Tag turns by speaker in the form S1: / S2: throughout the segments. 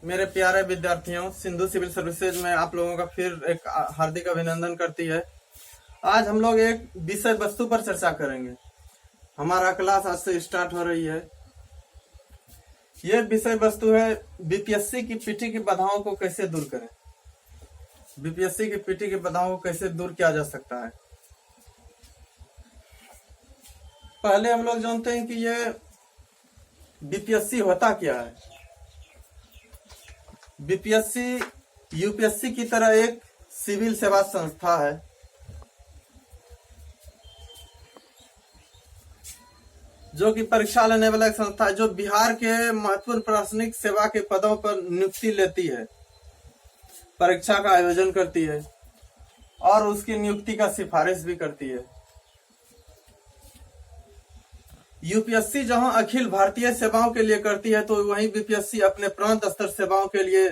S1: मेरे प्यारे विद्यार्थियों, सिंधु सिविल सर्विसेज में आप लोगों का फिर एक हार्दिक अभिनंदन करती है। आज हम लोग एक विषय वस्तु पर चर्चा करेंगे। हमारा क्लास आज से स्टार्ट हो रही है। यह विषय वस्तु है बीपीएससी की पीटी की बाधाओं को कैसे दूर करें। बीपीएससी की पीटी की बाधाओं को कैसे दूर किया जा सकता है। पहले हम लोग जानते हैं कि यह बीपीएससी होता क्या है। बीपीएससी यूपीएससी की तरह एक सिविल सेवा संस्था है। जो कि परीक्षा लेने वाला एक संस्था है, जो बिहार के महत्वपूर्ण प्रशासनिक सेवा के पदों पर नियुक्ति लेती है, परीक्षा का आयोजन करती है और उसकी नियुक्ति का सिफारिश भी करती है। यूपीएससी जहां अखिल भारतीय सेवाओं के लिए करती है, तो वहीं बीपीएससी अपने प्रांत स्तर सेवाओं के लिए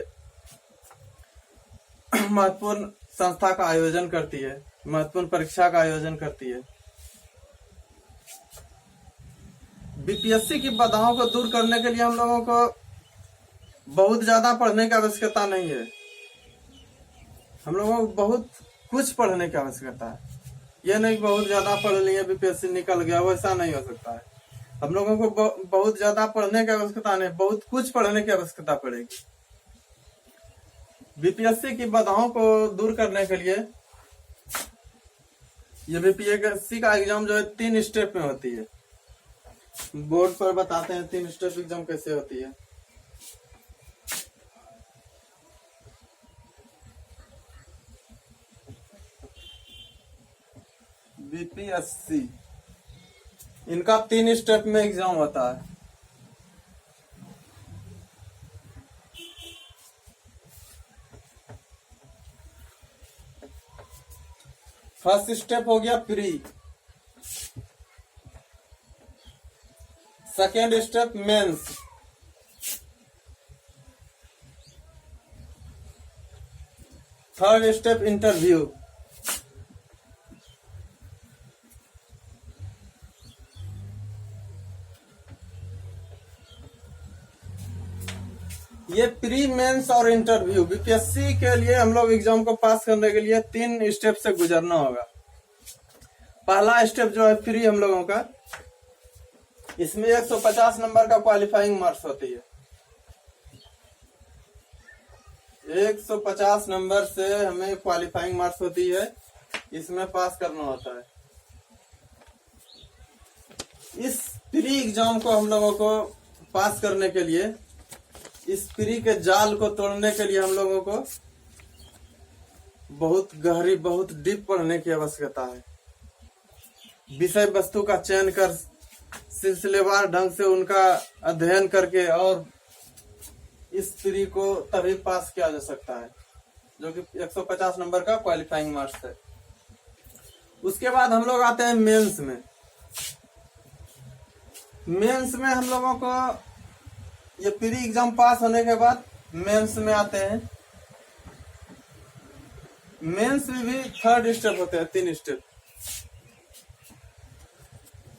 S1: महत्वपूर्ण संस्था का आयोजन करती है, महत्वपूर्ण परीक्षा का आयोजन करती है। बीपीएससी की बाधाओं को दूर करने के लिए हम लोगों को बहुत ज्यादा पढ़ने की आवश्यकता नहीं है। हम लोगों को बहुत कुछ पढ़ने की आवश्यकता है। यह नहीं बहुत ज्यादा पढ़ लिए बीपीएससी निकल गया, वैसा नहीं हो सकता है। हम लोगों को बहुत ज्यादा पढ़ने की आवश्यकता नहीं, बहुत कुछ पढ़ने की आवश्यकता पड़ेगी। बीपीएससी की बाधाओं को दूर करने के लिए ये बीपीएससी का एग्जाम जो है 3 स्टेप में होती है। बोर्ड पर बताते हैं 3 स्टेप एग्जाम कैसे होती है। बीपीएससी इनका 3 स्टेप में एग्जाम होता है। फर्स्ट स्टेप हो गया pre, second step mains, third step interview. ये प्री मेंस और इंटरव्यू बीपीएससी के लिए हम लोग एग्जाम को पास करने के लिए 3 स्टेप से गुजरना होगा। पहला स्टेप जो है प्री हम लोगों का, इसमें 150 नंबर का क्वालिफाइंग मार्क्स होती है। 150 नंबर से हमें क्वालिफाइंग मार्क्स होती है, इसमें पास करना होता है। इस प्री एग्जाम को हम लोगों को पास करने के लिए, इस प्री के जाल को तोड़ने के लिए हम लोगों को बहुत गहरी, बहुत डीप पढ़ने की आवश्यकता है। विषय वस्तु का चयन कर सिलसिलेवार ढंग से उनका अध्ययन करके और इस प्री को तभी पास किया जा सकता है, जो कि 150 नंबर का क्वालिफाइंग मार्क्स है। उसके बाद हम लोग आते हैं मेंस में। मेंस में हम लोगों को ये प्री एग्जाम पास होने के बाद मेंस में आते हैं। मेंस में भी 3rd स्टेप होते हैं, 3 स्टेप।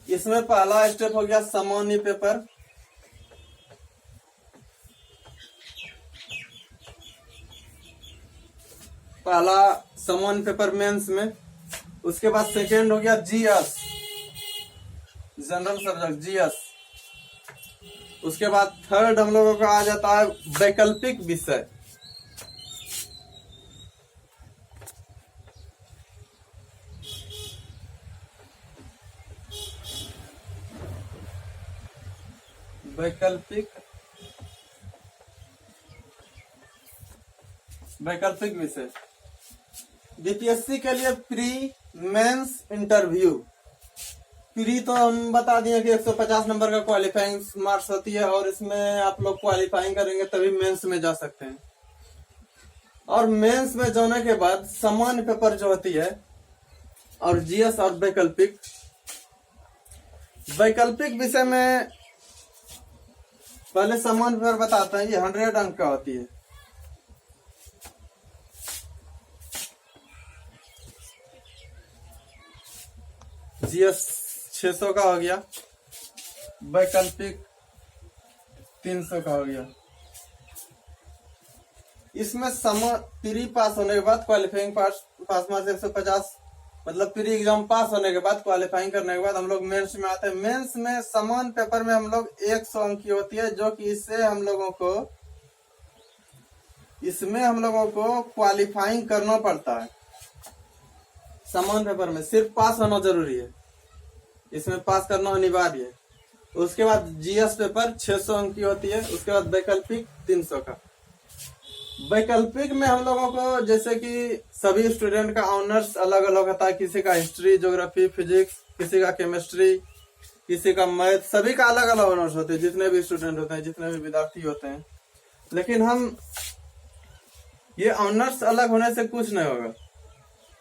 S1: इसमें पहला स्टेप हो गया सामान्य पेपर, पहला सामान्य पेपर मेंस में। उसके बाद सेकेंड हो गया जीएस, जनरल सब्जेक्ट जीएस। उसके बाद थर्ड हम लोगों का आ जाता है वैकल्पिक विषय। वैकल्पिक विषय बीपीएससी के लिए प्री मेंस इंटरव्यू। प्री तो हम बता दिए कि 150 नंबर का क्वालिफाइंग मार्क्स होती है और इसमें आप लोग क्वालिफाइंग करेंगे तभी मेंस में जा सकते हैं। और मेंस में जाने के बाद सामान्य पेपर जो होती है और जीएस और वैकल्पिक विषय में पहले सामान्य पेपर बताते हैं। ये 100 अंक का होती है। जीएस 600 का हो गया, वैकल्पिक 300 का हो गया। इसमें प्री पास होने के बाद क्वालिफाइंग पास मार्क्स 150, मतलब प्री एग्जाम पास होने के बाद क्वालिफाइंग करने के बाद हम लोग मेंस में आते हैं। मेंस में समान पेपर में हम लोग 100 अंक की होती है, जो कि इसमें हम लोगों को क्वालिफाइंग करना पड़ता है। समान पेपर में सिर्फ पास होना जरूरी है, इसमें पास करना अनिवार्य है। उसके बाद जीएस पेपर 600 अंक की होती है। उसके बाद वैकल्पिक 300 का। वैकल्पिक में हम लोगों को जैसे कि सभी स्टूडेंट का ऑनर्स अलग अलग होता है, किसी का हिस्ट्री, ज्योग्राफी, फिजिक्स, किसी का केमिस्ट्री, किसी का मैथ, सभी का अलग अलग ऑनर्स होते हैं, जितने भी स्टूडेंट होते हैं, जितने भी विद्यार्थी होते हैं। लेकिन हम ये ऑनर्स अलग होने से कुछ नहीं होगा,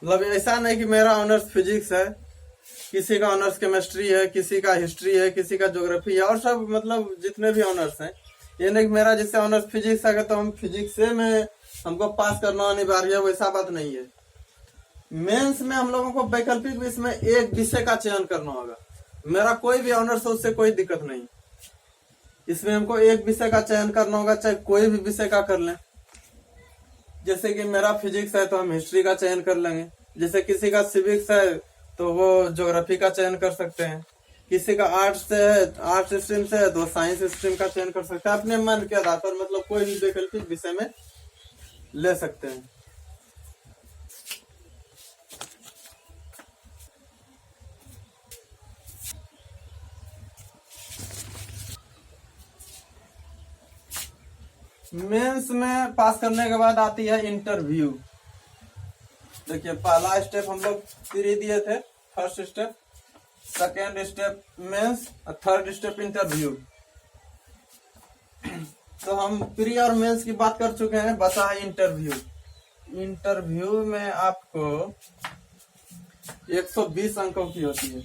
S1: मतलब ऐसा नहीं कि मेरा ऑनर्स फिजिक्स है, किसी का ऑनर्स केमिस्ट्री है, किसी का हिस्ट्री है, किसी का ज्योग्राफी है, और सब मतलब जितने भी ऑनर्स हैं। ये नहीं कि मेरा जैसे ऑनर्स फिजिक्स है तो हम फिजिक्स से में हमको पास करना अनिवार्य है, वैसा बात नहीं है। मेंस में हम लोगों को वैकल्पिक इसमें एक विषय का चयन करना होगा। मेरा कोई भी ऑनर्स हो, उससे कोई दिक्कत नहीं। इसमें हमको एक विषय का चयन करना होगा, चाहे कोई भी विषय का कर लें। जैसे कि मेरा फिजिक्स है तो हम हिस्ट्री का चयन कर लेंगे, जैसे किसी का सिविक्स है तो वो ज्योग्राफी का चयन कर सकते हैं, किसी का आर्ट्स से है, आर्ट्स स्ट्रीम से है तो साइंस स्ट्रीम का चयन कर सकते हैं, अपने मन के आधार पर, मतलब कोई भी वैकल्पिक विषय में ले सकते हैं। मेंस में पास करने के बाद आती है इंटरव्यू। देखिए पहला स्टेप हम लोग प्री दिए थे, first step, second step mains और थर्ड स्टेप इंटरव्यू। तो हम प्री और मेंस की बात कर चुके हैं, बचा है इंटरव्यू। इंटरव्यू में आपको 120 अंकों की होती है।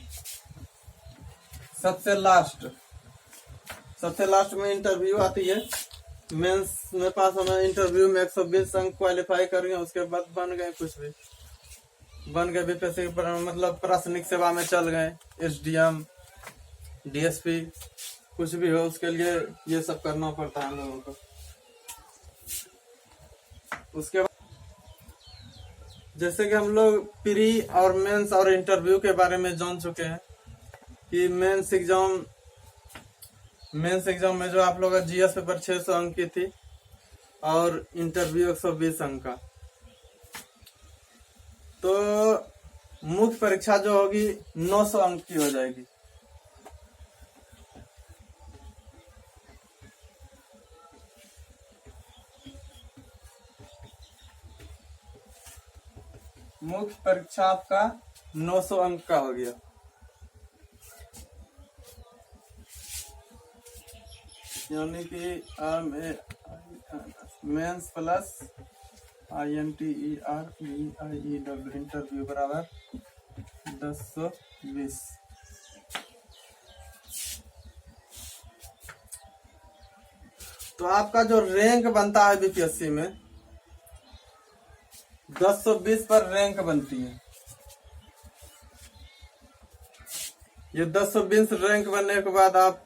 S1: सबसे लास्ट में इंटरव्यू आती है। मेंस में पास होना, इंटरव्यू में 120 अंक क्वालिफाई कर गए, उसके बाद बन गए कुछ भी, बन गए बीपीएससी मतलब प्रशासनिक सेवा में चल गए, एसडीएम, डीएसपी, कुछ भी हो, उसके लिए ये सब करना पड़ता है हम लोगों को। उसके बाद जैसे कि हम लोग प्री और मेंस और इंटरव्यू के बारे में जान चुके हैं कि मेंस एग्जाम में जो आप लोग का जीएस पेपर 600 अंक की थी और इंटरव्यू 120 अंक का। तो मुख्य परीक्षा जो होगी 900 अंक की हो जाएगी। मुख्य परीक्षा आपका 900 अंक का हो गया। यानी कि मेंस प्लस INTERVIEW इंटरव्यू बराबर 1020। तो आपका जो रैंक बनता है बीपीएससी में 1020 पर रैंक बनती है। ये 1020 रैंक बनने के बाद आप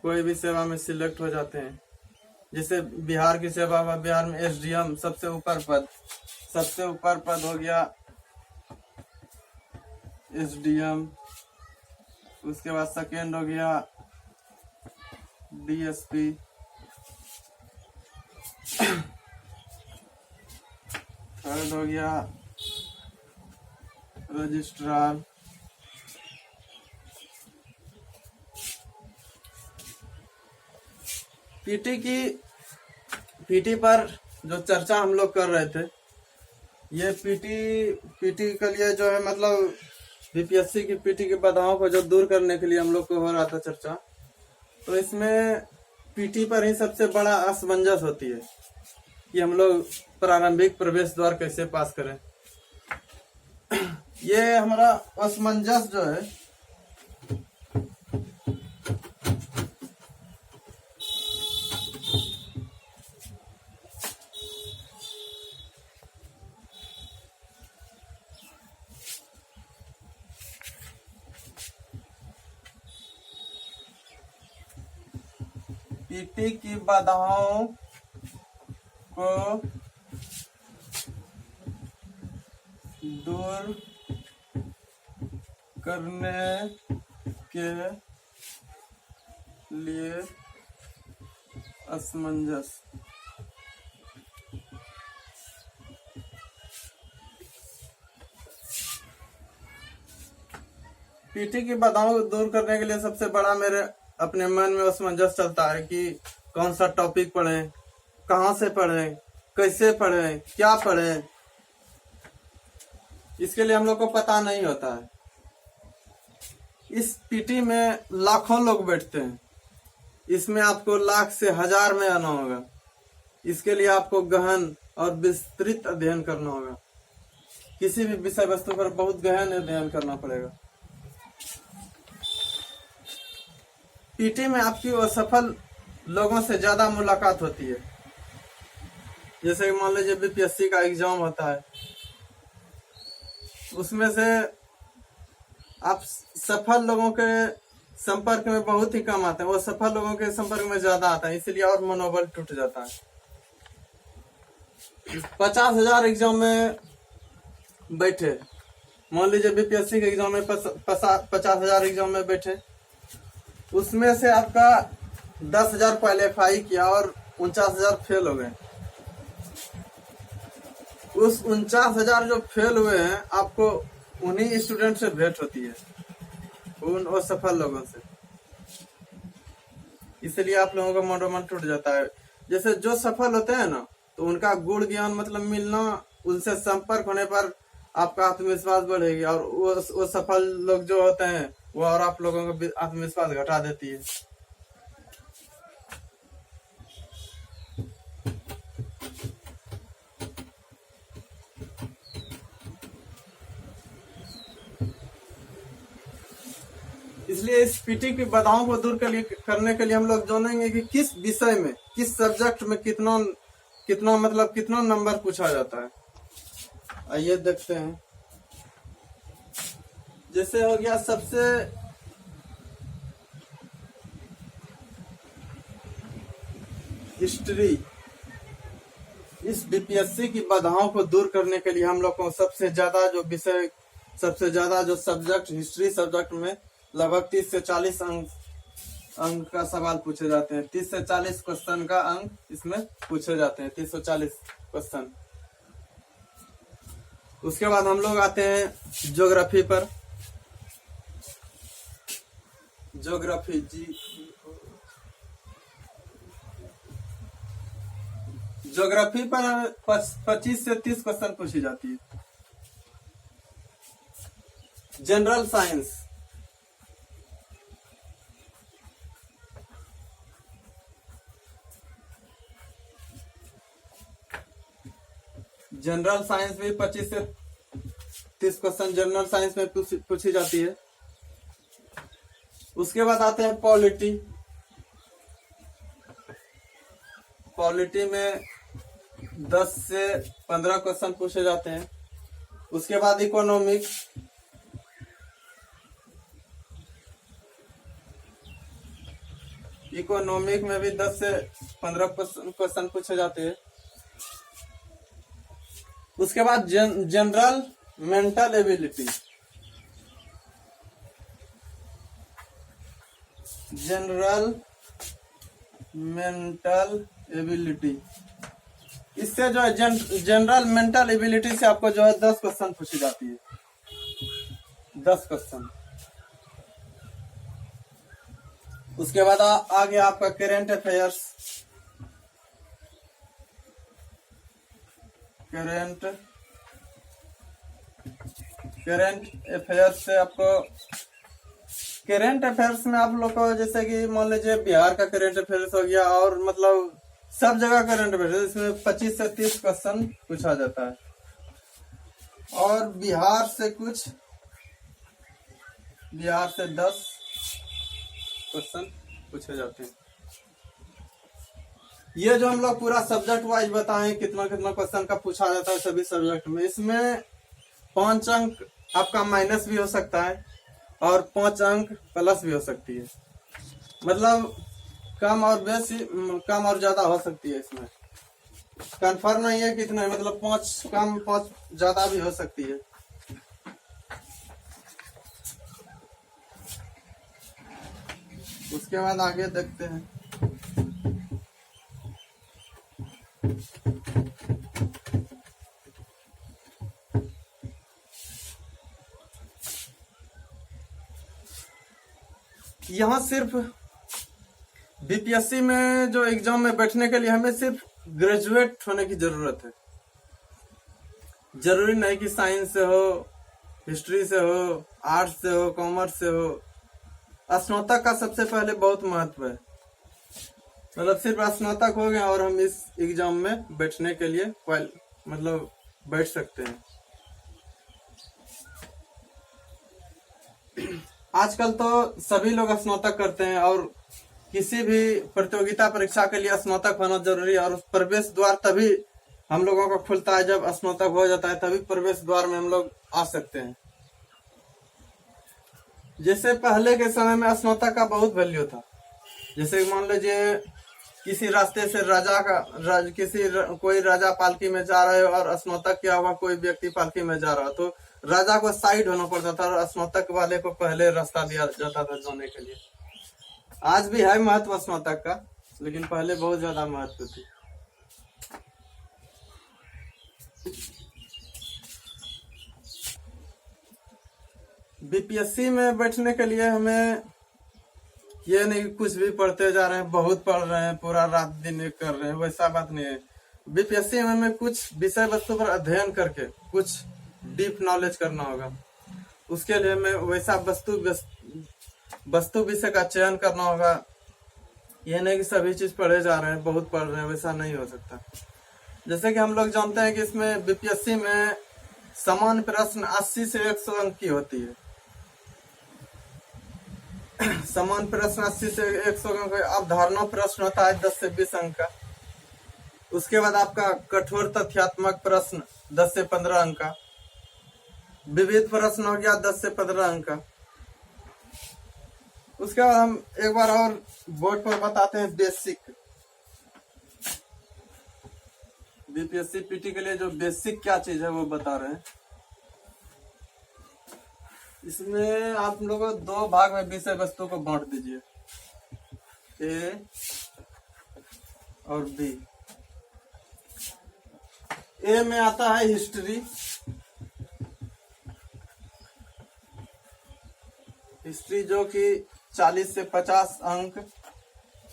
S1: कोई भी सेवा में सिलेक्ट हो जाते हैं। जैसे बिहार की सेवा हुआ, बिहार में एसडीएम सबसे ऊपर पद हो गया एसडीएम। उसके बाद सेकेंड हो गया डीएसपी, थर्ड हो गया रजिस्ट्रार, पीटी पर जो चर्चा हम लोग कर रहे थे, ये पीटी के लिए जो है मतलब बीपीएससी की पीटी की बाधाओं को जो दूर करने के लिए हम लोग को हो रहा था चर्चा। तो इसमें पीटी पर ही सबसे बड़ा असमंजस होती है कि हम लोग प्रारंभिक प्रवेश द्वार कैसे पास करें। ये हमारा असमंजस जो है पीटी की बाधाओं को दूर करने के लिए असमंजस। पीटी की बाधाओं को दूर करने के लिए सबसे बड़ा मेरे अपने मन में असमंजस चलता है कि कौन सा टॉपिक पढ़ें, कहाँ से पढ़ें, कैसे पढ़ें, क्या पढ़ें। इसके लिए हम लोग को पता नहीं होता है। इस पीटी में लाखों लोग बैठते हैं, इसमें आपको लाख से हजार में आना होगा। इसके लिए आपको गहन और विस्तृत अध्ययन करना होगा। किसी भी विषय वस्तु पर बहुत गहन अध्ययन करना पड़ेगा। पीटी में आपकी असफल लोगों से ज्यादा मुलाकात होती है। जैसे कि मान लीजिए बीपीएससी का एग्जाम होता है, उसमें से आप सफल लोगों के संपर्क में बहुत ही कम आते हैं, वो सफल लोगों के संपर्क में ज्यादा आता है, इसलिए और मनोबल टूट जाता है। 50,000 एग्जाम में बैठे, मान लीजिए बीपीएससी के एग्जाम में 50,000 एग्जाम में बैठे, उसमें से आपका 10,000 क्वालिफाई किया और 49,000 फेल हो गए। उस 49,000 जो फेल हुए हैं, आपको उन्हीं स्टूडेंट से भेंट होती है, उन असफल लोगों से। इसलिए आप लोगों का मनोबल टूट जाता है। जैसे जो सफल होते हैं ना, तो उनका गुण ज्ञान मतलब मिलना, उनसे संपर्क होने पर आपका आत्मविश्वास बढ़ेगी, और वो सफल लोग जो होते हैं वो और आप लोगों का आत्मविश्वास घटा देती है। इसलिए इस पीटी की बाधाओं को दूर करने के लिए हम लोग जानेंगे कि किस विषय में, किस सब्जेक्ट में कितना नंबर पूछा जाता है। आइए देखते हैं। जैसे हो गया सबसे हिस्ट्री। इस बीपीएससी की बाधाओं को दूर करने के लिए हम लोग को सबसे ज्यादा जो सब्जेक्ट हिस्ट्री सब्जेक्ट में लगभग 30 से 40 अंक का सवाल पूछे जाते हैं। 30 से 40 क्वेश्चन का अंक इसमें पूछे जाते हैं, 30 से 40 क्वेश्चन। उसके बाद हम लोग आते हैं ज्योग्राफी पर। ज्योग्राफी पर 25 से 30 क्वेश्चन पूछी जाती है। जनरल साइंस, जनरल साइंस भी 25 से 30 क्वेश्चन जनरल साइंस में पूछी जाती है। उसके बाद आते हैं पॉलिटी। पॉलिटी में 10 से 15 क्वेश्चन पूछे जाते हैं। उसके बाद इकोनॉमिक्स, इकोनॉमिक में भी 10 से 15 क्वेश्चन पूछे जाते हैं। उसके बाद general mental ability, general mental ability, इससे जो है जनरल मेंटल एबिलिटी से आपको जो है 10 क्वेश्चन पूछी जाती है, 10 क्वेश्चन। उसके बाद आ गया आपका करेंट अफेयर्स। करेंट अफेयर्स से आपको, करेंट अफेयर्स में आप लोग को जैसे कि मान लीजिए बिहार का करेंट अफेयर्स हो गया, और मतलब सब जगह करेंट अफेयर्स, इसमें 25 से 30 क्वेश्चन पूछा जाता है। और बिहार से 10 क्वेश्चन पूछे जाते हैं। ये जो हम लोग पूरा सब्जेक्ट वाइज बताएं कितना क्वेश्चन का पूछा जाता है सभी सब्जेक्ट में, इसमें 5 अंक आपका माइनस भी हो सकता है और 5 अंक प्लस भी हो सकती है। मतलब कम और ज्यादा हो सकती है इसमें। कंफर्म नहीं है कितना है, मतलब 5 कम 5 ज्यादा भी हो सकती है। उसके बाद आगे देखते हैं। यहाँ सिर्फ बीपीएससी में जो एग्जाम में बैठने के लिए हमें सिर्फ ग्रेजुएट होने की जरूरत है। जरूरी नहीं कि साइंस से हो, हिस्ट्री से हो, आर्ट्स से हो, कॉमर्स से हो। स्नातक का सबसे पहले बहुत महत्व है, मतलब सिर्फ स्नातक हो गया और हम इस एग्जाम में बैठने के लिए मतलब बैठ सकते हैं। आजकल तो सभी लोग स्नातक करते हैं और किसी भी प्रतियोगिता परीक्षा के लिए स्नातक होना जरूरी है। और उस प्रवेश द्वार तभी हम लोगों का खुलता है जब स्नातक हो जाता है, तभी प्रवेश द्वार में हम लोग आ सकते हैं। जैसे पहले के समय में स्नातक का बहुत वैल्यू था। जैसे मान लीजिए किसी रास्ते से कोई राजा पालकी में जा रहे हो और स्नातक किया हुआ कोई व्यक्ति पालकी में जा रहा हो, तो राजा को साइड होना पड़ता था और स्नातक वाले को पहले रास्ता दिया जाता था जाने के लिए। आज भी है महत्व स्नातक का, लेकिन पहले बहुत ज्यादा महत्व थी। बीपीएससी में बैठने के लिए हमें ये नहीं कुछ भी पढ़ते जा रहे हैं, बहुत पढ़ रहे हैं, पूरा रात दिन कर रहे हैं, वैसा बात नहीं है। बीपीएससी में हमें कुछ विषय वस्तु पर अध्ययन करके कुछ डीप नॉलेज करना होगा। उसके लिए हमें वैसा वस्तु विषय का चयन करना होगा। ये नहीं कि सभी चीज पढ़े जा रहे हैं, बहुत पढ़ रहे हैं, वैसा नहीं हो सकता। जैसे कि हम लोग जानते हैं कि इसमें बीपीएससी में सामान्य प्रश्न 80 से 100 अंक की होती है। सामान्य प्रश्न 80 से 100 अंक। अवधारणा प्रश्न होता है 10 से 20 अंक का। उसके बाद आपका कठोर तथ्यात्मक प्रश्न 10 से 15 अंक का। विविध प्रश्न हो गया 10 से 15 अंक का। उसके बाद हम एक बार और बोर्ड पर बताते हैं बेसिक। बीपीएससी पीटी के लिए जो बेसिक क्या चीज है वो बता रहे हैं। इसमें आप लोग 2 भाग में विषय वस्तु को बांट दीजिए, ए और बी। ए में आता है हिस्ट्री। हिस्ट्री जो कि 40 से 50 अंक।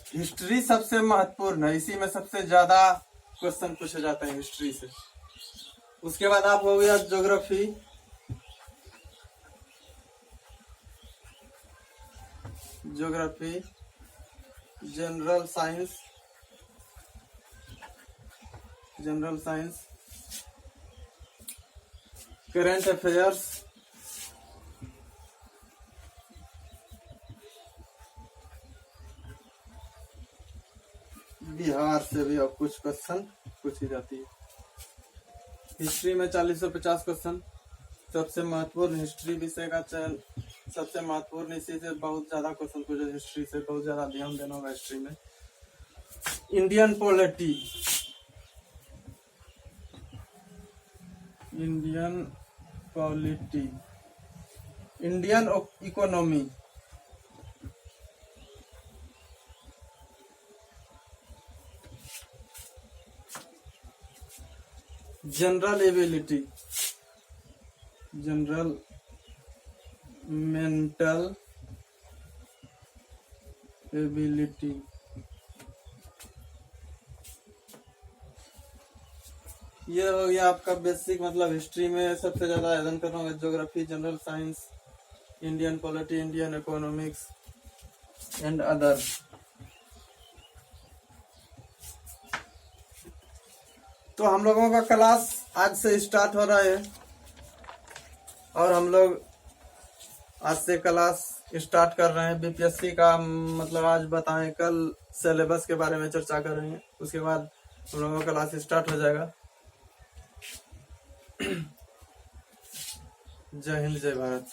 S1: हिस्ट्री सबसे महत्वपूर्ण है, इसी में सबसे ज्यादा क्वेश्चन पूछे जाते हैं हिस्ट्री से। उसके बाद आप हो गया geography. Geography, general science, current affairs, Bihar से भी अब कुछ क्वेश्चन पूछी जाती है। हिस्ट्री में 40 से 50 क्वेश्चन। सबसे महत्वपूर्ण हिस्ट्री विषय का चयन सबसे महत्वपूर्ण, इसी से बहुत ज्यादा क्वेश्चन पूछे। हिस्ट्री से बहुत ज्यादा ध्यान देना होगा हिस्ट्री में। Indian polity, Indian economy, general ability, general mental ability, ये हो गया आपका बेसिक। मतलब हिस्ट्री में सबसे ज्यादा अध्ययन करना होगा geography, general science, Indian polity, Indian economics and other. तो हम लोगों का क्लास आज से स्टार्ट हो रहा है और हम लोग आज से क्लास स्टार्ट कर रहे हैं बीपीएससी का। मतलब आज बताएं, कल सिलेबस के बारे में चर्चा करेंगे। उसके बाद हम लोगों का क्लास स्टार्ट हो जाएगा। जय हिंद, जय भारत।